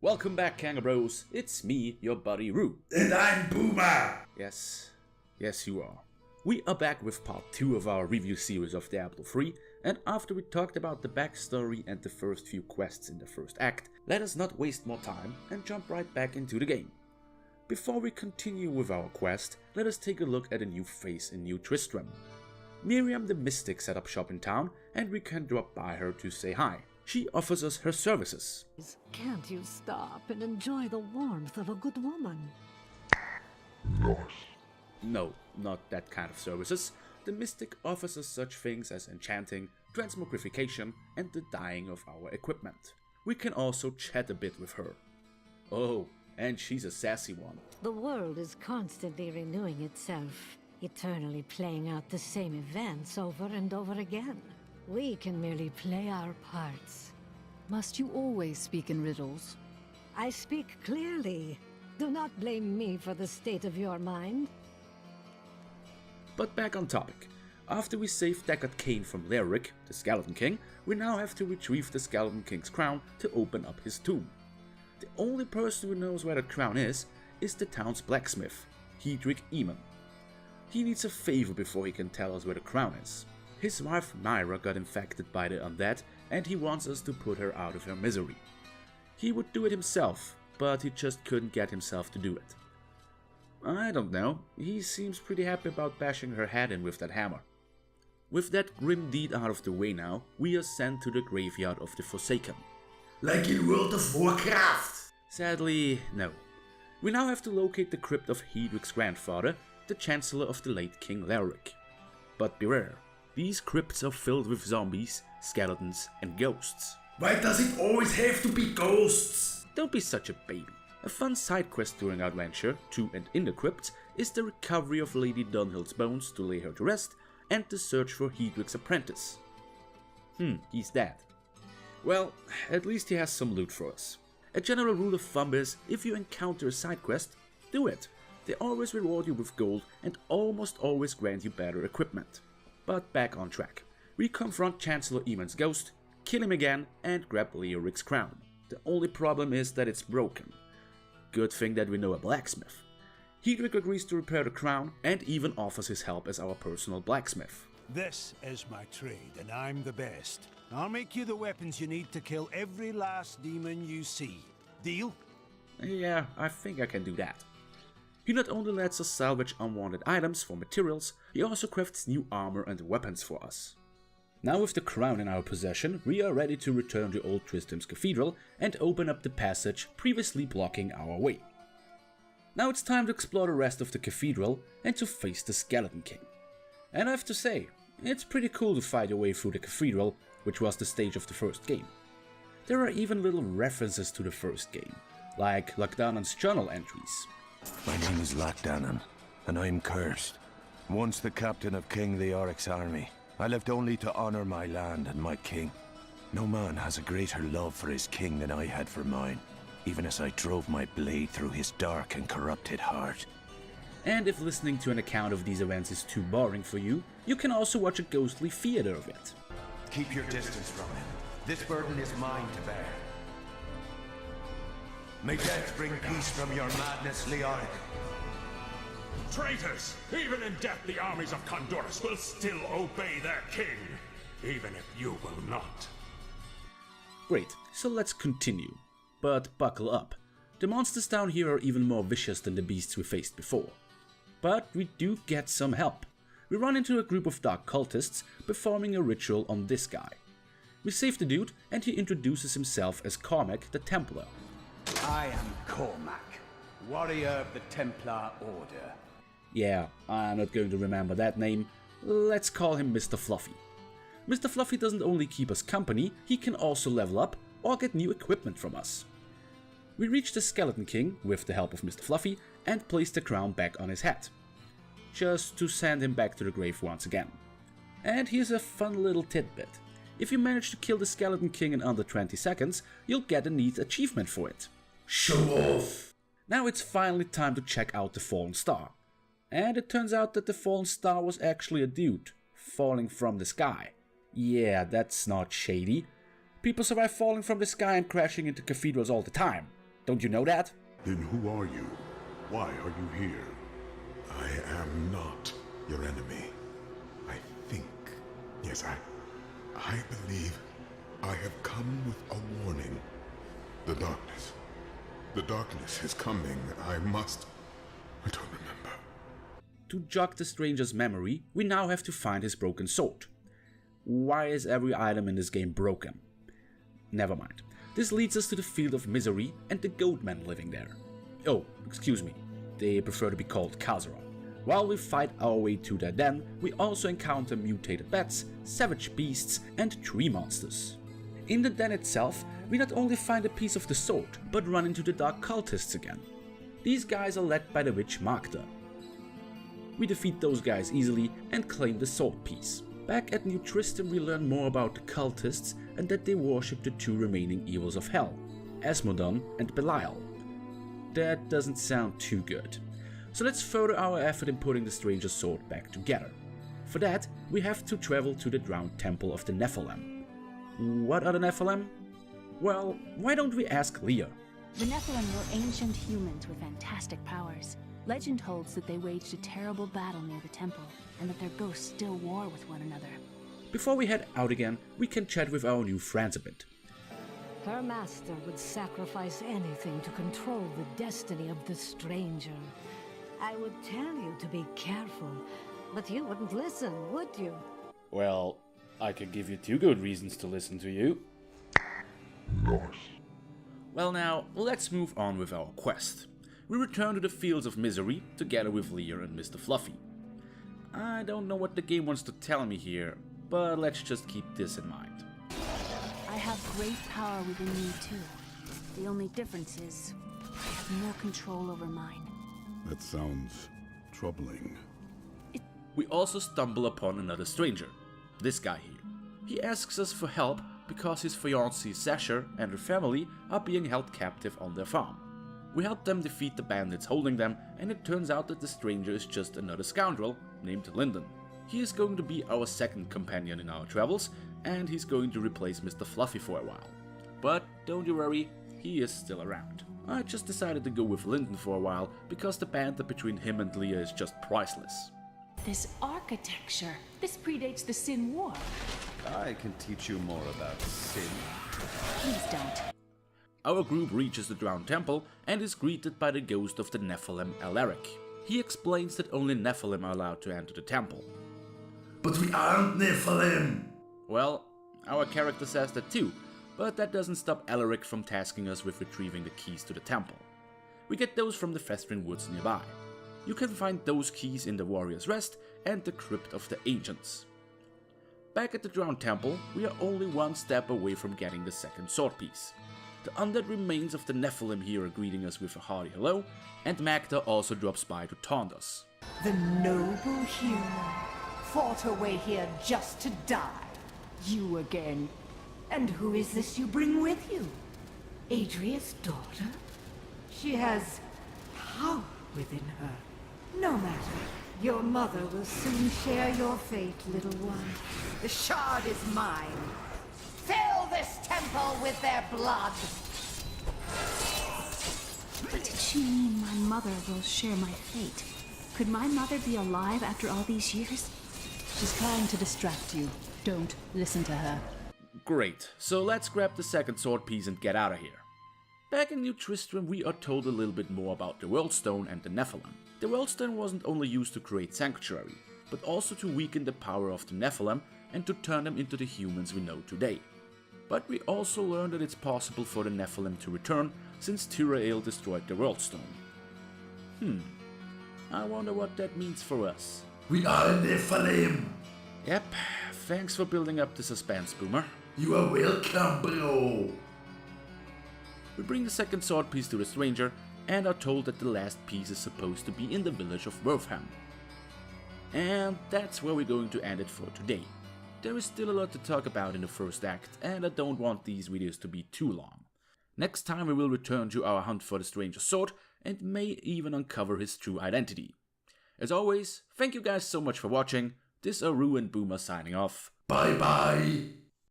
Welcome back, Kanga Bros. It's me, your buddy Roo. And I'm Boomer! Yes, you are. We are back with part 2 of our review series of Diablo 3, and after we talked about the backstory and the first few quests in the first act, let us not waste more time and jump right back into the game. Before we continue with our quest, let us take a look at a new face in New Tristram. Miriam the Mystic set up shop in town, and we can drop by her to say hi. She offers us her services. Can't you stop and enjoy the warmth of a good woman? No, not that kind of services. The Mystic offers us such things as enchanting, transmogrification, and the dyeing of our equipment. We can also chat a bit with her. Oh, and she's a sassy one. The world is constantly renewing itself, eternally playing out the same events over and over again. We can merely play our parts. Must you always speak in riddles? I speak clearly. Do not blame me for the state of your mind. But back on topic. After we saved Deckard Cain from Leoric, the Skeleton King, we now have to retrieve the Skeleton King's crown to open up his tomb. The only person who knows where the crown is the town's blacksmith, Hedrick Eamon. He needs a favor before he can tell us where the crown is. His wife Myra got infected by the undead, and he wants us to put her out of her misery. He would do it himself, but he just couldn't get himself to do it. I don't know, he seems pretty happy about bashing her head in with that hammer. With that grim deed out of the way now, we are sent to the graveyard of the Forsaken. Like in World of Warcraft! Sadly, no. We now have to locate the crypt of Hedrick's grandfather, the Chancellor of the late King Leoric. But beware, these crypts are filled with zombies, skeletons, and ghosts. Why does it always have to be ghosts? Don't be such a baby. A fun side quest during our adventure to and in the crypts is the recovery of Lady Dunhill's bones to lay her to rest, and the search for Hedrick's apprentice. He's dead. Well, at least he has some loot for us. A general rule of thumb is, if you encounter a side quest, do it. They always reward you with gold and almost always grant you better equipment. But back on track. We confront Chancellor Eamon's ghost, kill him again, and grab Leoric's crown. The only problem is that it's broken. Good thing that we know a blacksmith. Hedrick agrees to repair the crown and even offers his help as our personal blacksmith. This is my trade, and I'm the best. I'll make you the weapons you need to kill every last demon you see. Deal? Yeah, I think I can do that. He not only lets us salvage unwanted items for materials, he also crafts new armor and weapons for us. Now with the crown in our possession, we are ready to return to Old Tristram's Cathedral and open up the passage previously blocking our way. Now it's time to explore the rest of the cathedral and to face the Skeleton King. And I have to say, it's pretty cool to fight your way through the cathedral, which was the stage of the first game. There are even little references to the first game, like Lacdanan's journal entries. My name is Lacdanan, and I'm cursed. Once the captain of King Leoric's army, I lived only to honor my land and my king. No man has a greater love for his king than I had for mine, even as I drove my blade through his dark and corrupted heart. And if listening to an account of these events is too boring for you, you can also watch a ghostly theater of it. Keep your distance from him. This burden is mine to bear. May death bring peace from your madness, Leoric. Traitors! Even in death, the armies of Condorus will still obey their king, even if you will not. Great, so let's continue. But buckle up. The monsters down here are even more vicious than the beasts we faced before. But we do get some help. We run into a group of dark cultists performing a ritual on this guy. We save the dude and he introduces himself as Cormac the Templar. I am Cormac, warrior of the Templar Order. Yeah, I'm not going to remember that name. Let's call him Mr. Fluffy. Mr. Fluffy doesn't only keep us company, he can also level up or get new equipment from us. We reach the Skeleton King with the help of Mr. Fluffy and place the crown back on his head, just to send him back to the grave once again. And here's a fun little tidbit. If you manage to kill the Skeleton King in under 20 seconds, you'll get a neat achievement for it. Show off! Now it's finally time to check out the Fallen Star. And it turns out that the Fallen Star was actually a dude, falling from the sky. Yeah, that's not shady. People survive falling from the sky and crashing into cathedrals all the time. Don't you know that? Then who are you? Why are you here? I am not your enemy. I think, yes, I believe I have come with a warning. The darkness is coming. I don't remember. To jog the stranger's memory, we now have to find his broken sword. Why is every item in this game broken? Never mind. This leads us to the Field of Misery and the goatmen living there. Oh, excuse me. They prefer to be called Khazra. While we fight our way to their den, we also encounter mutated bats, savage beasts and tree monsters. In the den itself, we not only find a piece of the sword, but run into the dark cultists again. These guys are led by the witch Magda. We defeat those guys easily and claim the sword piece. Back at New Tristram we learn more about the cultists and that they worship the two remaining evils of hell, Asmodon and Belial. That doesn't sound too good. So let's further our effort in putting the stranger's sword back together. For that, we have to travel to the drowned temple of the Nephilim. What are the Nephilim? Well, why don't we ask Leah? The Nephilim were ancient humans with fantastic powers. Legend holds that they waged a terrible battle near the temple, and that their ghosts still war with one another. Before we head out again, we can chat with our new friends a bit. Her master would sacrifice anything to control the destiny of the stranger. I would tell you to be careful, but you wouldn't listen, would you? Well, I could give you two good reasons to listen to you. Nice. Well now, let's move on with our quest. We return to the Fields of Misery together with Leah and Mr. Fluffy. I don't know what the game wants to tell me here, but let's just keep this in mind. I have great power within me too. The only difference is I have more control over mine. That sounds troubling. We also stumble upon another stranger, this guy here. He asks us for help because his fiancée Sasha and her family are being held captive on their farm. We help them defeat the bandits holding them, and it turns out that the stranger is just another scoundrel named Lyndon. He is going to be our second companion in our travels, and he's going to replace Mr. Fluffy for a while. But don't you worry, he is still around. I just decided to go with Lyndon for a while because the banter between him and Leah is just priceless. This architecture, this predates the Sin War. I can teach you more about sin. Please don't. Our group reaches the drowned temple and is greeted by the ghost of the Nephilim Alaric. He explains that only Nephilim are allowed to enter the temple. But we aren't Nephilim! Well, our character says that too, but that doesn't stop Alaric from tasking us with retrieving the keys to the temple. We get those from the Festrin Woods nearby. You can find those keys in the Warrior's Rest and the Crypt of the Ancients. Back at the drowned temple, we are only one step away from getting the second sword piece. The undead remains of the Nephilim here are greeting us with a hearty hello, and Magda also drops by to taunt us. The noble hero fought her way here just to die. You again. And who is this you bring with you? Adria's daughter? She has power within her. No matter. Your mother will soon share your fate, little one. The shard is mine. Fill this temple with their blood! What did she mean my mother will share my fate? Could my mother be alive after all these years? She's trying to distract you. Don't listen to her. Great, so let's grab the second sword piece and get out of here. Back in New Tristram we are told a little bit more about the Worldstone and the Nephilim. The Worldstone wasn't only used to create Sanctuary, but also to weaken the power of the Nephilim and to turn them into the humans we know today. But we also learned that it's possible for the Nephilim to return since Tyrael destroyed the Worldstone. I wonder what that means for us. We are Nephilim! Yep, thanks for building up the suspense, Boomer. You are welcome, bro! We bring the second sword piece to the stranger and are told that the last piece is supposed to be in the village of Wortham. And that's where we're going to end it for today. There is still a lot to talk about in the first act, and I don't want these videos to be too long. Next time we will return to our hunt for the stranger's sword and may even uncover his true identity. As always, thank you guys so much for watching. This is Aru and Boomer signing off. Bye bye!